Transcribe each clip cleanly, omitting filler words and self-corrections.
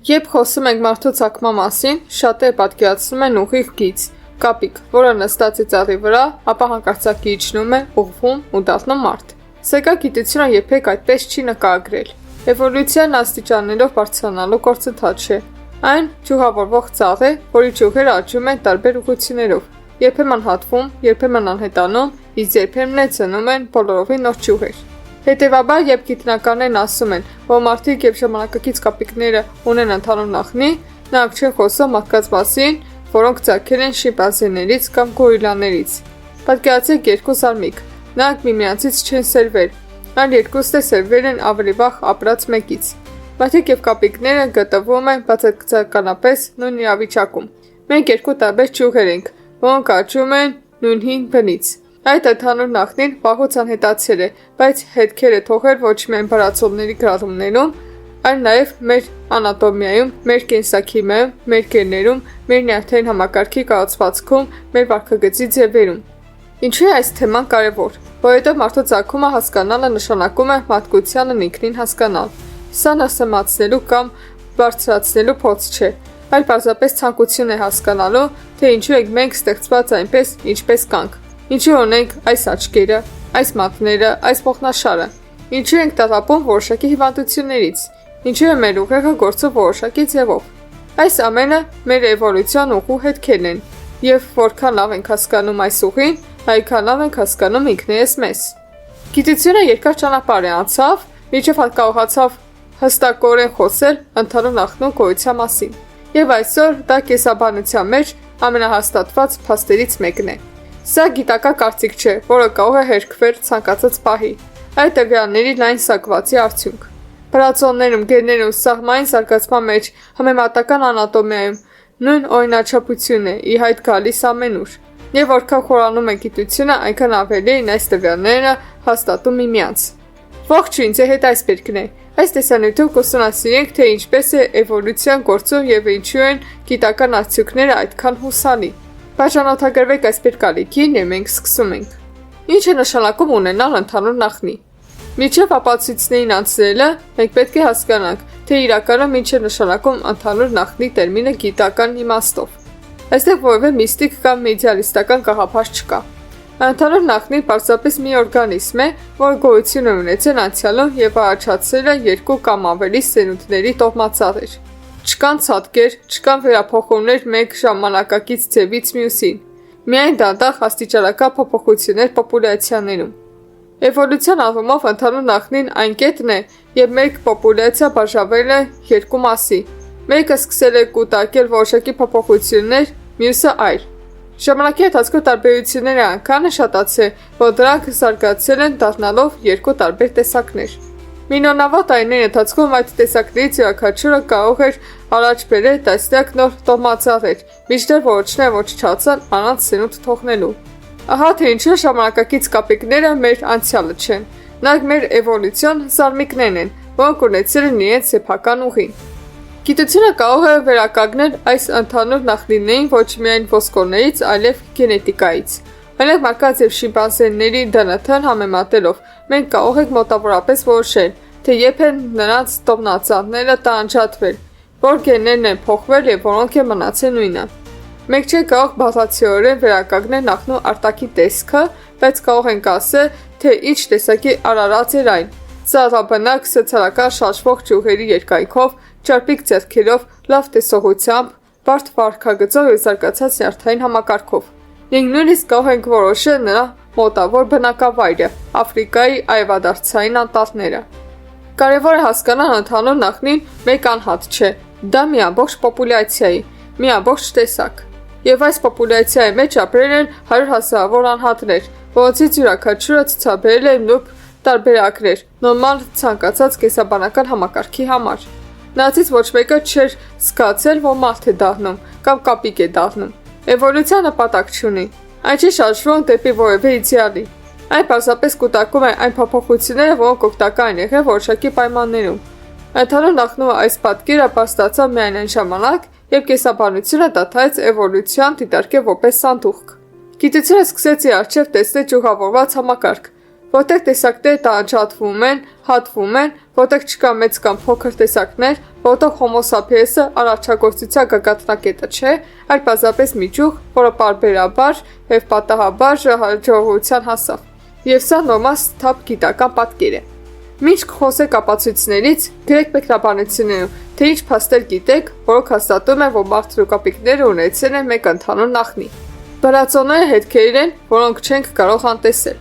Երբ խոսում ենք մարդու ծագման մասին, շատերը պատկերացնում են ուղիղ գիծ, կապիկ, որը նստած է ծառի վրա, ապա հանկարծակի իջնում է, ուղղվում ու դառնում մարդ։ Սակայն գիտությունը երբեք այդպես չի նկարագրել։ Էվոլյուցիան աստիճաններով բարձրանալու գործընթաց չէ։ Այն ճյուղավորվող ծառ է, որի ճյուղերը աճում են տարբեր ուղղություններով, երբեմն հատվում, երբեմն անհետանում, իսկ երբեմն ծնում են բոլորովին նոր ճյուղեր։ Հետևաբար, երբ գիտնականներն ասում են, որ մարդիկ եւ ժամանակակից կապիկները ունեն ընդհանուր նախնի, նրանք չեն խոսում մարդկանց մասին, որոնք ծագել են շիմպանզեներից կամ գորիլլաներից։ Պատկերացրեք երկու զարմիկ, նրանք միմյանցից չեն սերվել, այլ երկուսն սերվել են ավելի վաղ ապրած մեկից։ Մարդիկ եւ կապիկները գտնվում են բացարձականապես նույն իրավիճակում։ Մենք երկու տարբեր ճյուղեր ենք, որոնք աճում են նույն հին բնից։ Այդ ընդհանուր նախնին վաղուց անհետացել է, բայց հետքերը թողել ոչ միայն բառացողների գրառումներում, այլ նաև մեր անատոմիայում, մեր կենսաքիմիայում, մեր գեներում, մեր նյարդային համակարգի կառուցվածքում, մեր վարքագծի ձևերում։ Ինչու է այս թեման կարևոր, որովհետև մարդու ծագումը հասկանալը նշանակում է մարդկությանն ինքնին հասկանալ։ Սա նսեմացնելու կամ բարձրացնելու փորձ չէ, այլ պարզապես ցանկություն է հասկանալու, թե ինչու ենք մենք ստեղծված այնպես, ինչպես կանք։ Ինչու ունենք այս աչքերը, այս մատները, այս ողնաշարը։ Ինչու ենք տառապում որոշակի հիվանդություններից։ Ինչու է մեր ուղեղը գործում որոշակի ձևով։ Այս ամենը մեր էվոլյուցիոն ուղու հետքերն են, եւ որքան լավ ենք հասկանում այս ուղին, այնքան լավ ենք հասկանում ինքներս մեզ։ Գիտությունը երկար ճանապարհ է անցավ, մինչև կարողացավ հստակորեն խոսել ընդհանուր նախնու գոյության մասին։ Եվ այսօր դա կենսաբանության մեջ ամենահաստատված փաստերից մեկն է։ Սա գիտական կարծիք չէ, որը կարող է հերքվել ցանկացած պահի։ Այդ տվյալների լայն սակվածի արդյունք։ Բռնցքներում, գեներում, սահմանային զարգացման մեջ, համեմատական անատոմիայում նույն օրինաչափությունն է ի հայտ գալիս ամենուր։ Եվ որքան խորանում է գիտությունը, այնքան ավելի են այս տվյալները հաստատում միմյանց։ Ողջույն, ձեր հետ այսպերկն է։ Այս տեսանյութում կուսումնասիրենք, թե ինչպես է էվոլյուցիան գործում եւ ինչու են գիտական արդյունքները այդքան հուսալի։ Բաժանորդագրվեք այսպես կալիքին եւ մենք սկսում ենք։ Ինչ է նշանակում ունենալ ընդհանուր նախնի։ Միջև ապացույցներին անցնելը մենք պետք է հասկանանք, թե իրականում ինչ է նշանակում ընդհանուր նախնի տերմինը գիտական իմաստով։ Այստեղ որևէ միստիկ կամ իդեալիստական գաղափար չկա։ Ընդհանուր նախնի պարզապես մի օրգանիզմ է, որը գոյություն է ունեցել անցյալում եւ առաջացել է երկու կամ ավելի սերունդների տոհմածառեր։ Չկան ցատկեր, չկան վերափոխումներ մեկ ժամանակակից ձևից մյուսին։ Միայն դանդաղ աստիճանական փոփոխություններ պոպուլյացիաներում։ Էվոլյուցիոն առումով ընդհանուր նախնին այն կետն է, երբ մեկ պոպուլյացիա բաժանվել է երկու մասի։ Մեկը սկսել է կուտակել որոշակի փոփոխություններ, մյուսը այլ։ Ժամանակի ընթացքում տարբերությունները այնքան է շատացել, որ դրանք զարգացել են դառնալով երկու տարբեր տեսակներ։ Միլիոնավոր տարիների ընթացքում այդ տեսակներից յուրաքանչյուրը կարող էր առաջ բերել տասնյակ նոր տոհմածառեր, մինչդեռ որոշները ոչնչացան առանց սերունդ թողնելու։ Ահա թե ինչու ժամանակակից կապիկները մեր անցյալը չեն, նրանք մեր էվոլյուցիոն զարմիկներն են, որոնք ունեցել են իրենց սեփական ուղին։ Գիտությունը կարող է վերականգնել այս ընդհանուր նախնիներին ոչ միայն ոսկորներից, այլև գենետիկայից։ Օրինակ մարդկանց եւ շիմպանզեների ԴՆԹ-ն համեմատելով մենք կարող ենք մոտավորապես որոշել, թե երբ են նրանց տոհմածառները տարանջատվել, որ գեներն են փոխվել եւ որոնք են մնացել նույնը։ Մենք չենք կարող բացասիորեն վերականգնել նախնու արտաքին տեսքը, բայց կարող ենք ասել, թե ինչ տեսակի արարած էր այն։ Ծառաբնակ, սոցիալական շարժվող ճյուղերի երկայնքով, ճարպիկ ձեռքերով, լավ տեսողությամբ, բարդ վարքագծով եւ զարգացած նյարդային համակարգով։ Մենք նույնիսկ կարող ենք որոշել նրա մոտավոր բնակավայրը՝ Աֆրիկայի արևադարձային անտառները։ Կարևոր է հասկանալ ընդհանուր նախնին մեկ անհատ չէ, դա մի ամբողջ պոպուլյացիայի, մի ամբողջ տեսակ։ Եվ այս պոպուլյացիայի մեջ ապրել են 100 հազարավոր անհատներ, որոնցից յուրաքանչյուրը ցուցաբերել է նույն տարբերակներ նորմալ ցանկացած կենսաբանական համակարգի համար։ Նրանցից ոչ մեկը չէր զգացել, որ մարդ է դառնում կամ կապիկ է դառնում։ Էվոլյուցիան նպատակ չունի, այն չի շարժվում դեպի որևէ իդեալի։ Այն պարզապես կուտակում է այն փոփոխությունները, որոնք օգտակար են եղել որոշակի պայմաններում։ Ընդհանուր նախնու այս պատկերը բացտացավ միայն այն ժամանակ, երբ կենսաբանությունը դադարեց էվոլյուցիան դիտարկել որպես սանդուղք։ Գիտությունը սկսեց իր առջև տեսնել ճյուղավորված համակարգ, որտեղ տեսակները տարանջատվում են, հատվում են, որտեղ չկա մեծ կամ փոքր տեսակներ, որտեղ Homo sapiens-ը արարչագործության գագաթնակետը չէ, այլ պարզապես միջուկ, որը պարբերաբար եւ պատահաբար հաջողության հասավ։ Եվ սա նորմալ սթափ գիտական պատկեր է։ Մինչ կխոսեք ապացույցներից, գրեք մեկնաբանություններում, թե ինչ փաստեր գիտեք, որոնք հաստատում են, որ մարդու կապիկները ունեցել են մեկ ընդհանուր նախնի։ Բրածոները հետքեր են, որոնք չենք կարող անտեսել։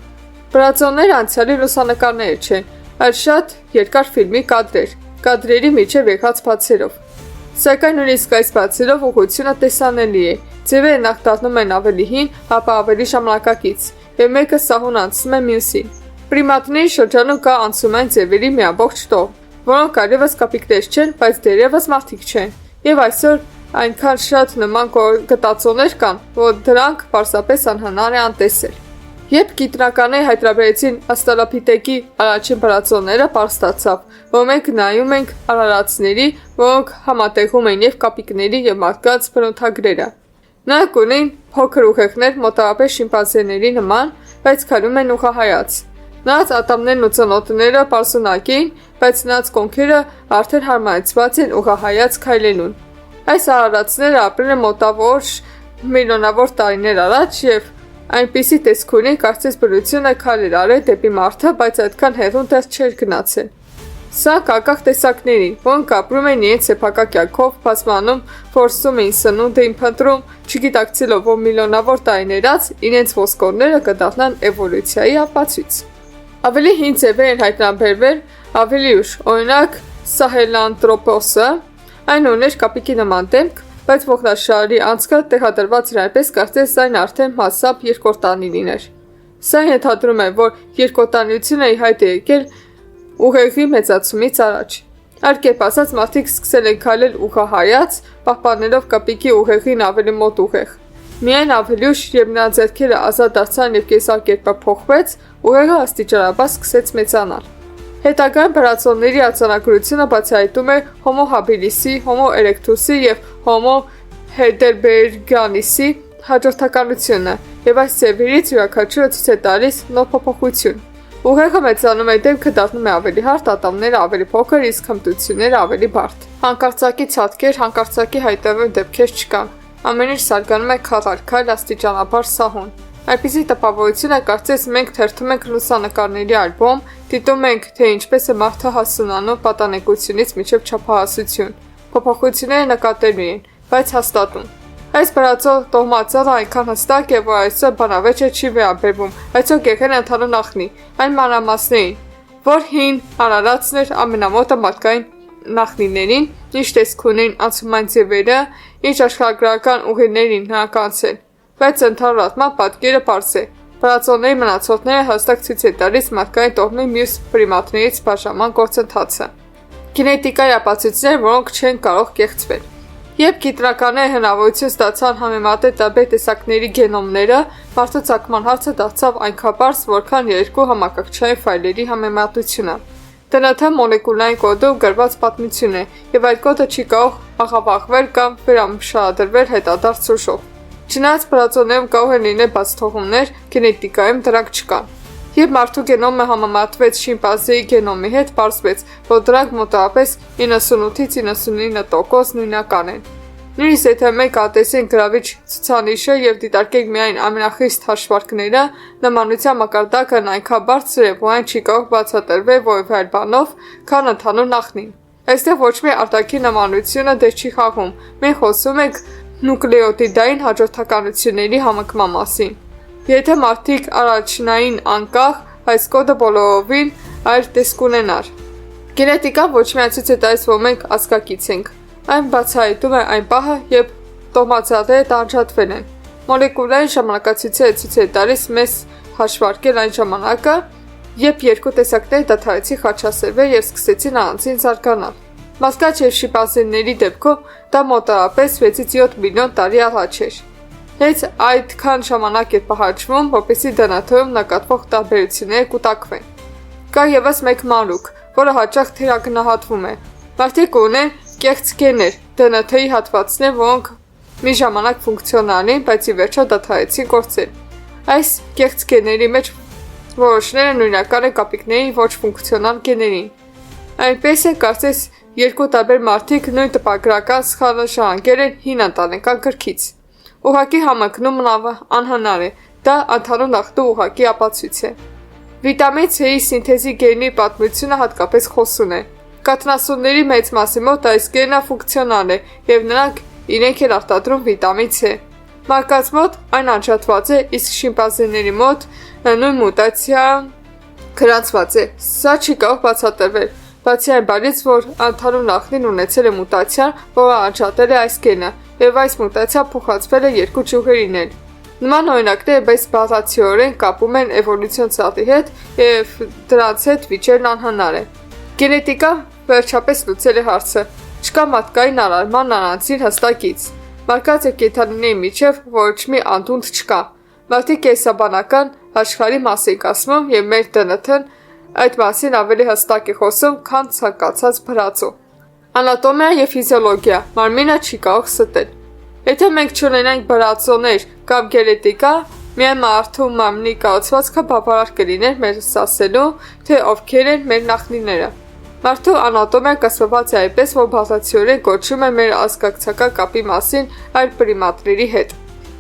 Բրածոները անցյալի լուսանկարները չեն, այլ շատ երկար ֆիլմի կադրեր, կադրերի միջև եկած բացերով։ Սակայն նույնիսկ այս բացերով ուղղությունը տեսանելի է, ձևերը նախ դառնում են ավելի հին, ապա ավելի ժամանակակից, եւ մեկը սահուն անցնում է մյուսին։ Պրիմատների շրջանում կա անցումային ձևերի մի ամբողջ տող, որոնք այլևս կապիկներ չեն, բայց դեռևս մարդիկ չեն, եւ այսօր այնքան շատ նման գտածոներ կան, որ դրանք պարզապես անհնար է անտեսել։ Երբ գիտնականները հայտնաբերեցին աստրալոպիթեկի առաջին բրածոները, պարզ ստացավ, որ մենք նայում ենք արարածների, որոնք համատեղում են եւ կապիկների եւ մարդկանց բնութագրերը։ Նրանք ունեն փոքր ուղեղներ մոտավորապես շիմպանզեների նման, բայց քայլում են ուղղահայաց։ Նրանց ատամներն ու ծնոտները պարզունակ էին, բայց նրանց կոնքերը արդեն հարմարեցված են ուղղահայաց քայլելուն։ Այս արարածները ապրել են մոտավոր միլիոնավոր տարիներ առաջ եւ այնպիսի տեսք ունի, կարծես բնությունը քայլ էր արել դեպի մարդը, բայց այդքան հեռու դեռ չէր գնացել։ Սա կակախ տեսակների, որոնք ապրում են իրենց սեփական կյանքով, բազմանում, փորձում էին սնունդ էին փնտրում, չգիտակցելով, որ միլիոնավոր տարիներ անց իրենց ոսկորները կդառնան էվոլյուցիայի ապացույց։ Ավելի հին ձևեր են հայտնաբերվել ավելի ուշ, օրինակ Sahelanthropus-ը, այն ուներ կապիկի նման դեմք, բայց ողնաշարի անցքը տեղադրված էր այնպես, կարծես այն արդեն մասամբ երկրորդանի լիներ։ Սա ենթադրում է, որ երկրորդանությունը ի հայտ է եկել ուղեղի մեծացումից առաջ։ Այլ կերպ ասած, մարդիկ սկսել են քայլել ուղղահայաց, պահպանելով կապիկի ուղեղին ավելի մոտ ուղեղ։ Միայն ավելի ուշ, երբ նրա ձեռքերը ազատ դարձան եւ կեսակերպը փոխվեց, ուղեղը աստիճանաբար սկսեց մեծանալ։ Հետագայում բրածոների արձանագրությունը բացահայտում է Homo habilis-ի, Homo erectus-ի եւ Homo heidelbergensis-ի հաջորդականությունը, եւ այս ձևերից յուրաքանչյուրը ցույց է տալիս նոր փոփոխություն։ Ուղեղը մեծանում է, դեմքը դառնում է ավելի հարթ, ատամները ավելի փոքր, իսկ հմտությունները ավելի բարդ։ Հանկարծակի ցածկեր, հանկարծակի հայտնվող դեպքեր չկան։ Ամեն ինչ զարգանում է քայլ աստիճանաբար սահուն։ Այնպիսի տպավորություն է, կարծես մենք թերթում ենք լուսանկարների ալբոմ, դիտում ենք, թե ինչպես է մարդը հասունանում պատանեկությունից մինչև չափահասություն։ Փոփոխությունները նկատելի են, բայց հաստատուն։ Այս բրածո տոհմածալը այնքան հստակ է, որ այսօր բանավեճը չի վերաբերվում, այսօր եկել է ընդհանուր նախնի, այն մանրամասներին, որ հին արարածներ ամենամոտը մարդկային նախնիներին, ինչ տեսք ունեն անցումային ձևերը, ինչ աշխարհագրական ուղիներին հնարականցել, բայց ընդհանուր առմամբ պատկերը պարզ է։ Բրածոների մնացորդները հստակ ցույց է տալիս մարդկային տոհմի մյուս պրիմատներից բաժանման գործընթացը։ Գենետիկայի ապացույցներ, որոնք չեն կարող կեղծվել։ Երբ գիտնականները հնարավորություն ստացան համեմատել տարբեր տեսակների գենոմները, մարդու ծագման հարցը դարձավ այնքան պարզ, որքան երկու համակարգչային ֆայլերի համեմատությունը։ ԴՆԹ մոլեկուլային կոդով գրված պատմություն է, եւ այդ կոդը չի կարող աղավաղվել կամ վերամշահադրվել հետադարձ ուժով։ Չնայած բրածոներում կարող են լինել բացթողումներ, գենետիկայում դրանք չկան։ Երբ մարդու գենոմը համեմատվեց շիմպանզեի գենոմի հետ, պարզվեց, որ դրանք մոտավորապես 98-ից 99% նույնական են։ Նույնիսկ եթե մենք ատեսենք գրավիչ ցուցանիշը եւ դիտարկենք միայն ամենախիստ հաշվարկները, նմանության մակարդակն այնքան բարձր է, որ այն չի կարող բացատրվել որևէ այլ բանով, քան ընդհանուր նախնին։ Այստեղ ոչ մի արտաքին նմանությունը դեռ չի խաղում։ Մենք խոսում ենք նուկլեոտիդային հաջորդականությունների համընկման մասին։ Եթե մարդիկ առաջնային անկախ, այս կոդը բոլորովին այլ տեսք ունենար։ Գենետիկան ոչ միայն ցույց է տալիս, որ մենք ազգակից ենք, այն բացահայտում է այն պահը, երբ տոհմածալները տանջատվել են։ Մոլեկուլային ժամանակացույցերը ցույց է տալիս մեզ հաշվարկել այն ժամանակը, երբ երկու տեսակները դադարեցին խաչասերվել եւ սկսեցին առանձին զարգանալ։ Մասկաչ եւ շիմպանզեների դեպքում դա մոտավորապես 6-ից 7 միլիոն տարի առաջ էր։ Հենց այդքան ժամանակ է պահանջվում, որպեսզի ԴՆԹ-ում նկատվող տարբերությունները կուտակվեն։ Կա եւս մեկ մանրուք, որը հաճախ թերագնահատվում է։ Մարդիկ ունեն կեղծ գեներ, ԴՆԹ-ի հատվածներ, որոնք մի ժամանակ ֆունկցիոնալ են, բայց ի վերջո դադարեցին գործել։ Այս կեղծ գեների մեջ որոշները նույնական են կապիկների ոչ ֆունկցիոնալ գեներին։ Այնպես է, կարծես Երկու տարբեր մարդիկ նույն տպագրական սխալը շահանգել են հին ընտանեկան գրքից։ Ուղղակի համընկնումն անհնար է, դա ընդհանուր նախտու ուղղակի ապացույց է։ Վիտամին C-ի սինթեզի գենի պատմությունը հատկապես խոսուն է։ Կաթնասունների մեծ մասի մոտ այս գենը ֆունկցիոնալ է և նրանք իրենք են արտադրում վիտամին C։ Մարդկանց մոտ այն անջատված է, իսկ շիմպանզեների մոտ նույն մուտացիան գրանցված է։ Սա չի կարող բացատրվել, բացի այն բանից, որ ընդհանուր նախնին ունեցել է մուտացիան, որը անջատել է այս գենը, և այս մուտացիան փոխանցվել է երկու ճյուղերին էլ։ Նման օրինակները բայց բազմաթիորեն կապում են էվոլյուցիոն ցավի հետ և դրանց հետ վիճելն անհնար է։ Գենետիկան վերջապես լուծել է հարցը։ Չկա մարդկային արարման առանձին հստակից։ Մարդկանց և կենդանիների միջև ոչ մի անդունդ չկա։ Մարդիկ կենսաբանական աշխարհի մասին ասում և մեր ԴՆԹ-ն այդ մասին ավելի հստակ է խոսում, քան ցանկացած բրածո։ Անատոմիա և ֆիզիոլոգիա, մարմինը չի կարող ստել։ Եթե մենք չունենանք բրածոներ կամ գենետիկա, միայն մարդու մարմնի կառուցվածքը բավարար կլիներ մեզ ասելու, թե ովքեր են մեր նախնիները։ Մարդու անատոմիան կազմված է այնպես, որ բազմաթիորեն կոչվում է մեր ազգակցական կապի մասին այլ պրիմատների հետ։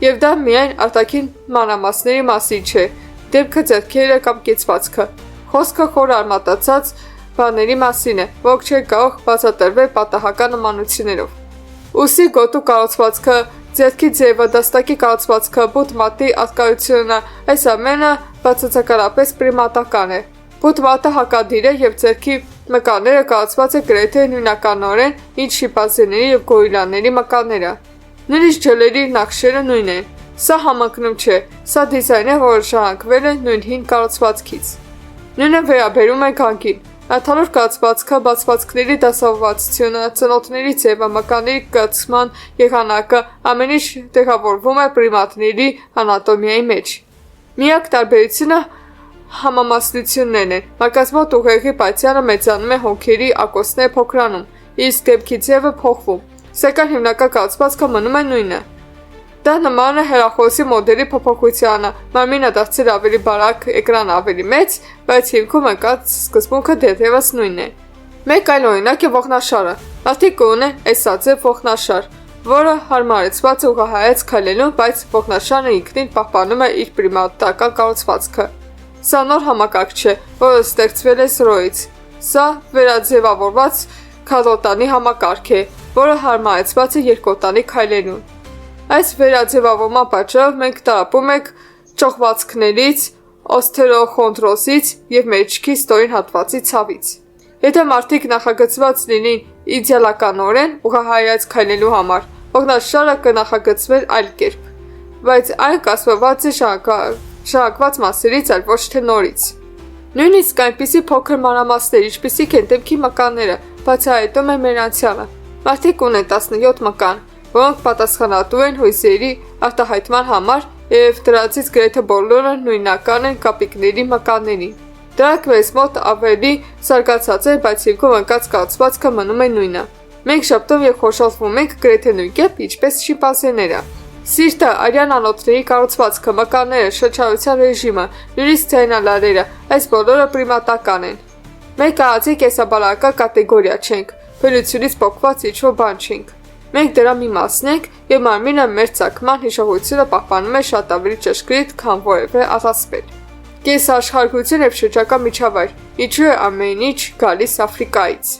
Եվ դա միայն արտաքին մանրամասների մասին չէ, դեմքը, ձեռքերը կամ կեցվածքը։ Խոսքը խոր արմատացած բաների մասին է, որոնք չեն կարող բացատրվել պատահական նմանություններով։ Ուսի գոտու կառուցվածքը, ձեռքի ձևը, դաստակի կառուցվածքը, բութ մատի արտկայությունը, այս ամենը բացարձակապես պրիմատական է։ Բութ մատը հակադիր է և ձեռքի մկանները կառուցված է գրեթե նույնականորեն, ինչ շիմպանզեների և գորիլաների մկանները։ Նույնիսկ ջլերի նախշերը նույնն են։ Սա համընկնում չէ, սա դիզայն է, որը շարունակվել է նույն հին կառուցվածքից։ Նույնը վերաբերում է գանգին։ Ընդհանուր կառուցվածքը, բացվածքների դասավորվածությունը, ծնոտների ձևը, մկանների կցման եղանակը, ամեն ինչ տեղավորվում է պրիմատների անատոմիայի մեջ։ Միակ տարբերությունը համամասնություններն են։ Մարդկանց մոտ ուղեղի պատյանը մեծանում է, հոգերի ակոսները փոքրանում, իսկ դեմքի ձևը փոխվում, սակայն հիմնական կառուցվածքը մնում է նույնը։ Դա նման է հեռախոսի մոդելի փոփոխությանը, մարմինը դարձել ավելի բարակ, էկրանը ավելի մեծ, բայց հիմքում ընկած սկզբունքը դեռևս նույնն է։ Մեկ այլ օրինակ է ողնաշարը։ Մարդիկ ունեն էսաձև ողնաշար, որը հարմարեցված է ուղղահայաց քայլելուն, բայց ողնաշարը ինքնին պահպանում է իր պրիմատական կառուցվածքը։ Սա նոր համակարգ չէ, որը ստեղծվել է զրոյից։ Սա վերաձևավորված քառոտանի համակարգ է, որը հարմարեցված է երկոտանի քայլելուն։ Այս վերաձևավորման պատճառով մենք տառապում ենք ճոխվածքներից, օսթեոխոնդրոզից և մեջքի ստորին հատվածի ցավից։ Եթե մարդիկ նախագծված լինին իդեալականորեն ուղղահայաց քայլելու համար, ողնաշարը կնախագծվեր այլ կերպ, բայց այն կազմված է շարակված մասերից, այլ ոչ թե նորից։ Նույնիսկ այնպիսի փոքր մանրամասներ, ինչպիսիք են դեմքի մկանները, բացահայտում են մեր անցյալը։ Մարդիկ ունեն 17 մկան, որոնք պատասխանատու են հույզերի արտահայտման համար և դրանցից գրեթե բոլորը նույնական են կապիկների մկաններին։ Դրանք մեզ մոտ ավելի զարգացած են, բայց հիմքում ընկած կառուցվածքը մնում է նույնը։ Մենք շփոթում և խոշորվում ենք գրեթե նույն կերպ, ինչպես շիմպանզեները։ Սիրտը, արյան անոթների կառուցվածքը, մկանները, շնչառության ռեժիմը, նույնիսկ ձայնալարերը, այս բոլորը պրիմատական են։ Մենք ահացի կենսաբանական կատեգորիա չենք, բնությունից փոխված ինչ-որ բան չենք։ Մենք դրա մի մասն ենք և մարմինը մեր ծագման հիշողությունը պահպանում է շատ ավելի ճշգրիտ, քան որևէ առասպել։ Կենսաշխարհություն և շրջակա միջավայր, ինչու է ամեն ինչ գալիս Աֆրիկայից։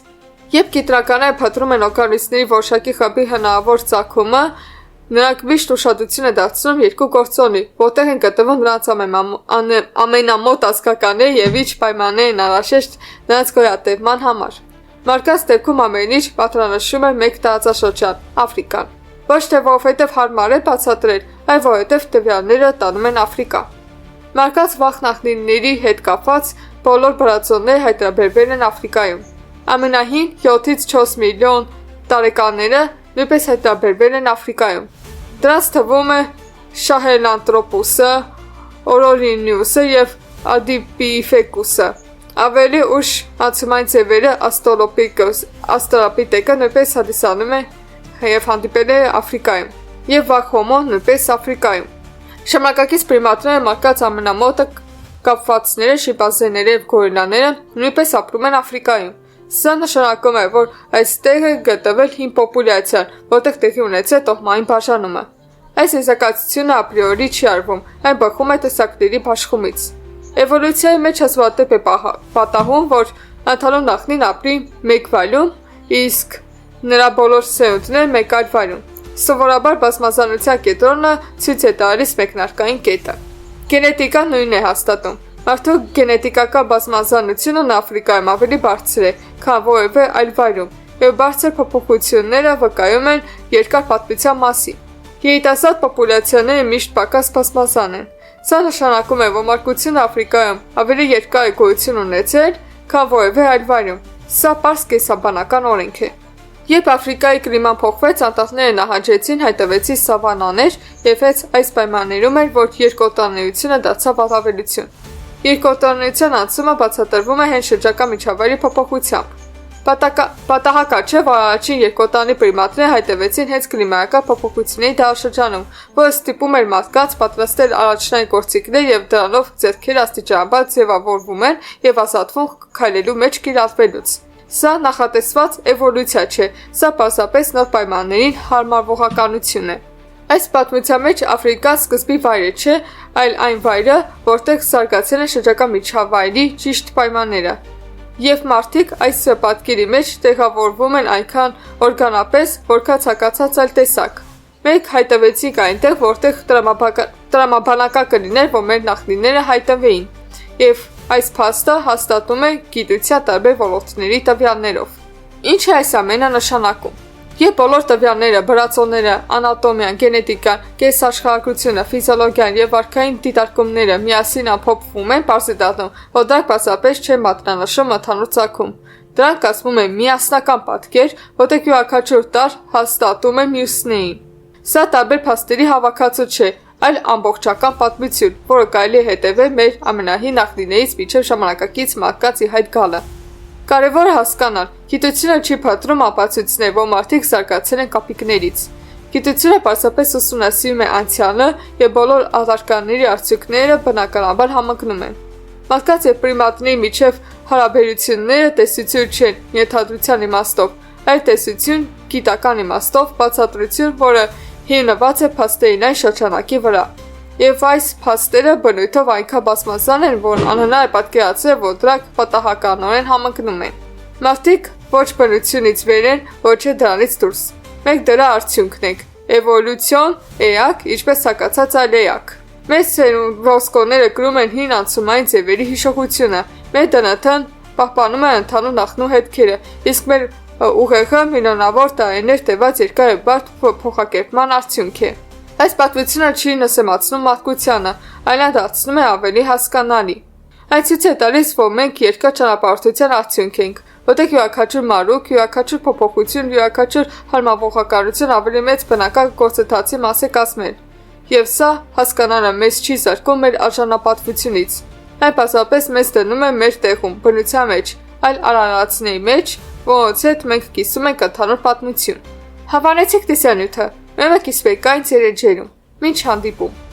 Երբ գիտնականները փնտրում են օրգանիզմների որոշակի խմբի հնարավոր ծագումը, նրանք միշտ ուշադրություն են դարձնում երկու գործոնի, որտեղ են գտնվում նրանց ամենամոտ ազգականները և ինչ պայմաններ են անհրաժեշտ նրանց գոյատևման համար։ Մարդկանց դեպքում ամեն ինչ պատրանշում է մեկ տարածաշրջան՝ Աֆրիկան։ Ոչ թե որովհետև հարմար է բացատրել, այլ որովհետև տվյալները տանում են Աֆրիկա։ Մարդկանց վաղ նախնիների հետ կապված բոլոր բրածոները հայտնաբերվել են Աֆրիկայում։ Ամենահին 7-ից 4 միլիոն տարեկանները նույնպես հայտնաբերվել են Աֆրիկայում։ Դրանց թվում է Շահելանտրոպուսը, Օրորինիուսը և Ադիպիֆեկուսը։ Ավելի ուշ անցումային ձևերը աստրալոպիտեկը նույնպես հանդիսանում է և հանդիպել է Աֆրիկայում, և վաղ հոմոն նույնպես Աֆրիկայում։ Ժամանակակից պրիմատները մարդկանց ամենամոտը կապվածները, շիմպանզեները և գորիլաները նույնպես ապրում են Աֆրիկայում։ Սա նշանակում է, որ այստեղ է գտնվել հին պոպուլյացիան, որտեղ տեղի ունեցել տոհմային բաժանումը։ Այս եզրակացությունը ապրիորի չի արվում, այն բխում է տեսակների բաշխումից։ Էվոլյուցիայի մեջ հազվադեպ է պատահում, որ ընդհանուր նախնին ապրի մեկ վայրում, իսկ նրա բոլոր սերունդները մեկ այլ վայրում։ Սովորաբար բազմազանության կենտրոնը ցույց է տալիս մեկնարկային կետը։ Գենետիկան նույնն է հաստատում։ Մարդու գենետիկական բազմազանությունն Աֆրիկայում ավելի բարձր է, քան որևէ այլ վայրում, եւ բարձր փոփոխությունները վկայում են երկար պատմության մասին։ Երիտասարդ պոպուլյացիաները միշտ պակաս բազմազան են։ Սա նշանակում է, որ մարգարեությունը Աֆրիկայում ավելի երկար է գոյություն ունեցել, քան որևէ այլ վայրում։ Սա պարզ կենսաբանական օրենք է։ Երբ Աֆրիկայի կլիման փոխվեց, անտառները նահանջեցին, հայտնվեցին սավանաներ, եւ հենց այս պայմաններում էր, որ երկօտանեությունը դարձավ առավելություն։ Երկօտանեության անցումը բացատրվում է հենց շրջակա միջավայրի փոփոխությամբ։ Պատահական չէ, որ առաջին երկօտանի պրիմատները հայտնվեցին հենց կլիմայական փոփոխությունների դարաշրջանում, որը ստիպում էր մարդկանց պատրաստել առաջնային գործիքներ եւ դրանով ձեռքերը աստիճանաբար ձևավորվում են եւ ազատվում քայլելու մեջ կիրառվելուց։ Սա նախատեսված էվոլյուցիա չէ, սա պարզապես նոր պայմաններին հարմարվողականություն է։ Այս պատմության մեջ Աֆրիկան սկզբի վայրը չէ, այլ այն վայրը, որտեղ զարգացել են շրջակա միջավայրի ճիշտ պայմանները։ Եվ մարդիկ այս պատկերի մեջ տեղավորվում են այնքան օրգանապես, որքան ցանկացած այլ տեսակ։ Մենք հայտնվեցինք այնտեղ, որտեղ տրամաբանական կլիներ, որ մեր նախնիները հայտնվեին, եւ այս փաստը հաստատում է գիտության տարբեր ոլորտների տվյալներով։ Ինչ է այս ամենը նշանակում։ Երբ բոլոր տվյալները, բրածոները, անատոմիան, գենետիկան, կենսաշխարհագրությունը, ֆիզիոլոգիան եւ վարքային դիտարկումները միասին ամփոփվում են, պարզ է դառնում, որ դրանք պարզապես չեն մատնանշում ընդհանուր ծագում։ Դրանք կազմում են միասնական պատկեր, որտեղ յուրաքանչյուր տար հաստատում է մյուսներին։ Սա տարբեր փաստերի հավաքածու չէ, այլ ամբողջական պատմություն, որը կարելի է հետևել մեր ամենահին նախնիներից մինչև ժամանակակից մարդկանց ի հայտ գալը։ Կարևոր է հասկանալ, գիտությունը չի փնտրում ապացույցներ, որ մարդիկ զարգացել են կապիկներից։ Գիտությունը պարզապես ուսումնասիրում է անցյալը եւ բոլոր առարկաների արդյունքները բնականաբար համընկնում են։ Մարդկանց եւ պրիմատների միջև հարաբերությունները տեսություն չեն ենթադրության իմաստով, այլ տեսություն գիտական իմաստով, բացատրություն, որը հիմնված է փաստերին այն շրջանակի վրա։ Եվ այս փաստերը բնույթով այնքան բազմազան են, որ անհնար է պատկերացնել, որ դրանք պատահականորեն համընկնում են։ Մարդիկ ոչ բնությունից վեր են, ոչ է դրանից դուրս։ Մենք դրա արդյունքն ենք։ Էվոլյուցիոն, էակ, ինչպես ցանկացած այլ էակ։ Մեր ոսկորները կրում են հին անցումային ձևերի հիշողությունը։ Մեր ԴՆԹ-ն պահպանում է ընդհանուր նախնու հետքերը, իսկ մեր ուղեղը միլիոնավոր տարիներ տևած երկար եւ բարդ փոխակերպման արդյունք է։ Այս պատմությունը չի նսեմացնում մարդկությանը, այլ այն դարձնում է ավելի հասկանալի։ Այն ցույց է տալիս, որ մենք երկար ճանապարհորդության արդյունք ենք, որտեղ յուրաքանչյուր մարուկ, յուրաքանչյուր փոփոխություն, յուրաքանչյուր հարմարվողականություն ավելի մեծ բնական գործընթացի մաս է կազմել։ Եվ սա հասկանալը մեզ չի զարկում մեր արժանապատվությունից։ Այն պարզապես մեզ դնում է մեր տեղում, բնության մեջ, այլ արարածների մեջ, որոնց հետ մենք կիսում ենք ընդհանուր պատմություն։ Հավանեցիք տեսանյութը, մեմը կիսվեք այն ձեր էջերում։ Մինչ հանդիպում։